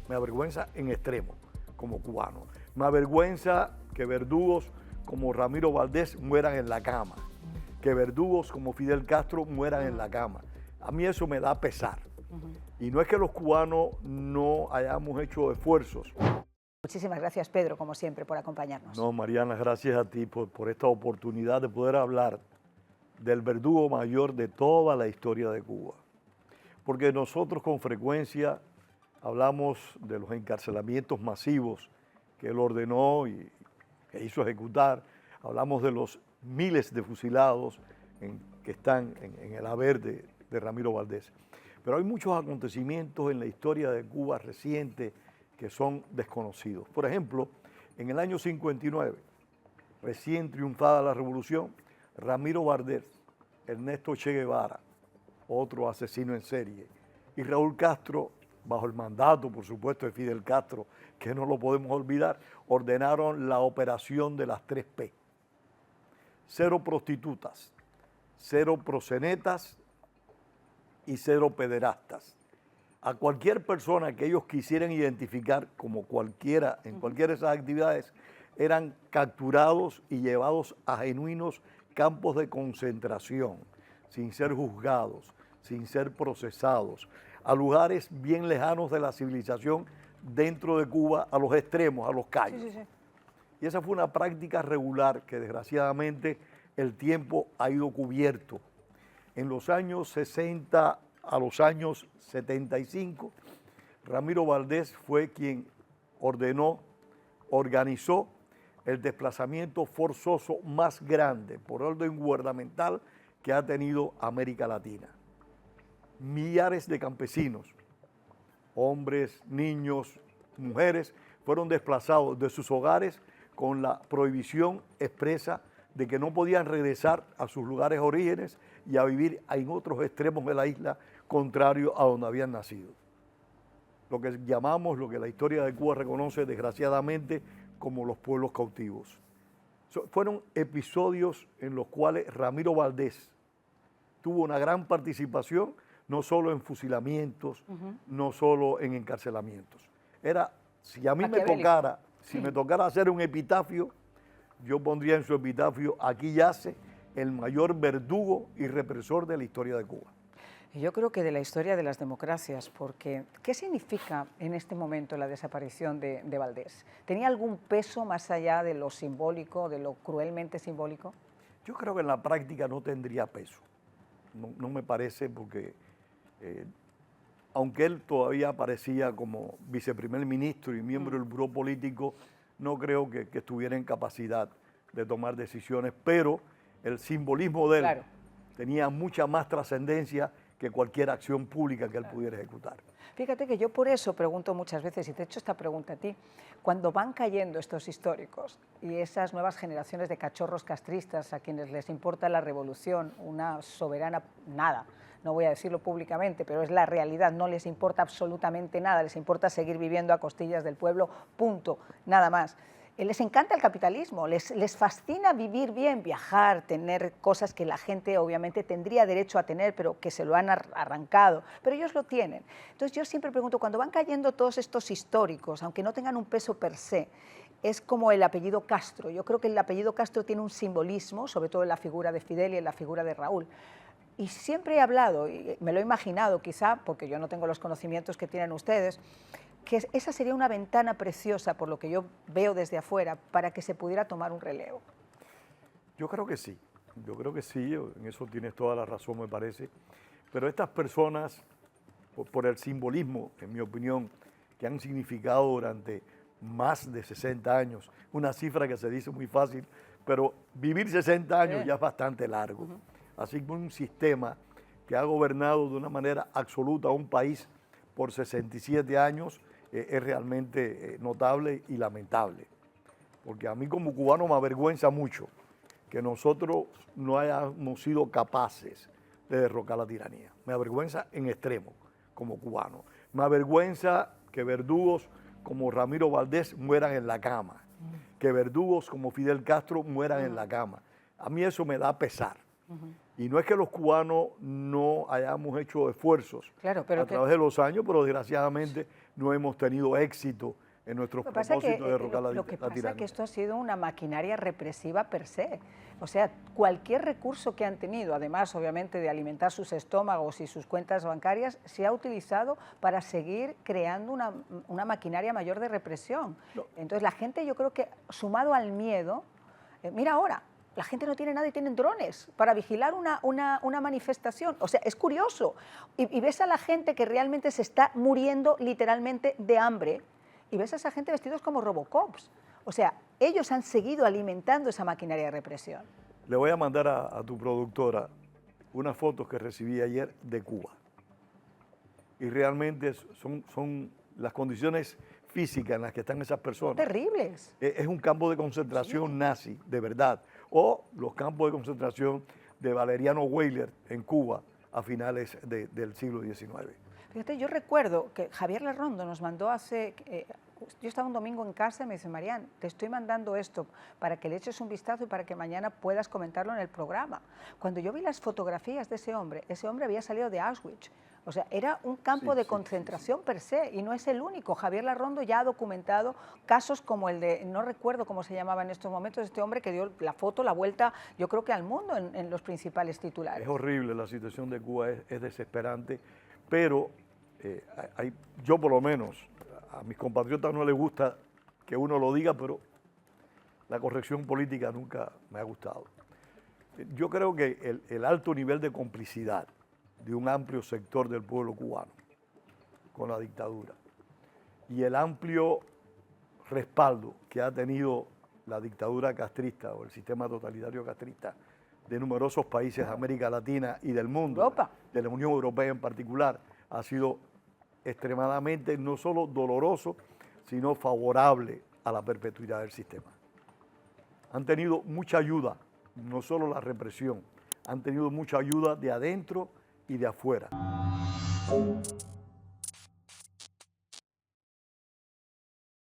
Me avergüenza en extremo como cubano. Me avergüenza que verdugos como Ramiro Valdés mueran en la cama, que verdugos como Fidel Castro mueran en la cama. A mí eso me da pesar. Y no es que los cubanos no hayamos hecho esfuerzos. Muchísimas gracias, Pedro, como siempre, por acompañarnos. No, Mariana, gracias a ti por esta oportunidad de poder hablar del verdugo mayor de toda la historia de Cuba. Porque nosotros con frecuencia hablamos de los encarcelamientos masivos que él ordenó y que hizo ejecutar. Hablamos de los miles de fusilados que están en el haber de Ramiro Valdés. Pero hay muchos acontecimientos en la historia de Cuba reciente que son desconocidos. Por ejemplo, en el año 59, recién triunfada la revolución, Ramiro Valdés, Ernesto Che Guevara, otro asesino en serie, y Raúl Castro, bajo el mandato, por supuesto, de Fidel Castro, que no lo podemos olvidar, ordenaron la operación de las 3P. 0 prostitutas, 0 proxenetas y 0 pederastas. A cualquier persona que ellos quisieran identificar como cualquiera, en cualquiera de esas actividades, eran capturados y llevados a genuinos campos de concentración, sin ser juzgados, sin ser procesados, a lugares bien lejanos de la civilización dentro de Cuba, a los extremos, a los callos. Sí. Y esa fue una práctica regular que desgraciadamente el tiempo ha ido cubierto. En los años 60 a los años 75, Ramiro Valdés fue quien ordenó, organizó el desplazamiento forzoso más grande por orden gubernamental que ha tenido América Latina. Millares de campesinos, hombres, niños, mujeres, fueron desplazados de sus hogares con la prohibición expresa de que no podían regresar a sus lugares orígenes y a vivir en otros extremos de la isla, contrario a donde habían nacido. Lo que llamamos, lo que la historia de Cuba reconoce desgraciadamente como los pueblos cautivos. Fueron episodios en los cuales Ramiro Valdés tuvo una gran participación, no solo en fusilamientos, no solo en encarcelamientos. Si a mí me tocara hacer un epitafio, yo pondría en su epitafio: aquí yace el mayor verdugo y represor de la historia de Cuba. Yo creo que de la historia de las democracias, porque ¿qué significa en este momento la desaparición de Valdés? ¿Tenía algún peso más allá de lo simbólico, de lo cruelmente simbólico? Yo creo que en la práctica no tendría peso. No me parece, porque aunque él todavía aparecía como viceprimer ministro y miembro del buró político, no creo que estuviera en capacidad de tomar decisiones, pero el simbolismo de él tenía mucha más trascendencia que cualquier acción pública que él pudiera ejecutar. Fíjate que yo por eso pregunto muchas veces, y te he hecho esta pregunta a ti, cuando van cayendo estos históricos y esas nuevas generaciones de cachorros castristas a quienes les importa la revolución, una soberana nada, no voy a decirlo públicamente, pero es la realidad, no les importa absolutamente nada, les importa seguir viviendo a costillas del pueblo, punto, nada más. Les encanta el capitalismo, les fascina vivir bien, viajar, tener cosas que la gente obviamente tendría derecho a tener, pero que se lo han arrancado, pero ellos lo tienen. Entonces yo siempre pregunto, cuando van cayendo todos estos históricos, aunque no tengan un peso per se, es como el apellido Castro. Yo creo que el apellido Castro tiene un simbolismo, sobre todo en la figura de Fidel y en la figura de Raúl. Y siempre he hablado, y me lo he imaginado quizá, porque yo no tengo los conocimientos que tienen ustedes, que esa sería una ventana preciosa, por lo que yo veo desde afuera, para que se pudiera tomar un relevo. Yo creo que sí, en eso tienes toda la razón, me parece. Pero estas personas, por el simbolismo, en mi opinión, que han significado durante más de 60 años, una cifra que se dice muy fácil, pero vivir 60 años ya es bastante largo. Así que un sistema que ha gobernado de una manera absoluta a un país por 67 años, es realmente notable y lamentable. Porque a mí como cubano me avergüenza mucho que nosotros no hayamos sido capaces de derrocar la tiranía. Me avergüenza en extremo como cubano. Me avergüenza que verdugos como Ramiro Valdés mueran en la cama, que verdugos como Fidel Castro mueran en la cama. A mí eso me da pesar. Y no es que los cubanos no hayamos hecho esfuerzos a través de los años, pero desgraciadamente no hemos tenido éxito en nuestros Lo que pasa propósitos de que, derrocar lo que la pasa es tiranía. que esto ha sido una maquinaria represiva per se. O sea, cualquier recurso que han tenido, además obviamente de alimentar sus estómagos y sus cuentas bancarias, se ha utilizado para seguir creando una maquinaria mayor de represión. No. Entonces la gente, yo creo que sumado al miedo, mira ahora, la gente no tiene nada y tienen drones para vigilar una manifestación. O sea, es curioso. Y ves a la gente que realmente se está muriendo literalmente de hambre, y ves a esa gente vestidos como Robocops. O sea, ellos han seguido alimentando esa maquinaria de represión. Le voy a mandar a tu productora unas fotos que recibí ayer de Cuba. Y realmente son las condiciones físicas en las que están esas personas. Terribles. Es un campo de concentración nazi, de verdad. O los campos de concentración de Valeriano Weyler en Cuba a finales del siglo XIX. Fíjate, yo recuerdo que Javier Larrondo nos mandó hace... yo estaba un domingo en casa y me dice, Marian, te estoy mandando esto para que le eches un vistazo y para que mañana puedas comentarlo en el programa. Cuando yo vi las fotografías de ese hombre había salido de Auschwitz. O sea, era un campo de concentración per se, y no es el único. Javier Larrondo ya ha documentado casos como el de, no recuerdo cómo se llamaba en estos momentos, este hombre que dio la foto, la vuelta, yo creo que al mundo en los principales titulares. Es horrible, la situación de Cuba es desesperante, pero yo por lo menos, a mis compatriotas no les gusta que uno lo diga, pero la corrección política nunca me ha gustado. Yo creo que el alto nivel de complicidad de un amplio sector del pueblo cubano con la dictadura y el amplio respaldo que ha tenido la dictadura castrista o el sistema totalitario castrista de numerosos países de América Latina y del mundo, Europa, de la Unión Europea en particular, ha sido extremadamente no solo doloroso, sino favorable a la perpetuidad del sistema. Han tenido mucha ayuda, no solo la represión, han tenido mucha ayuda de adentro y de afuera.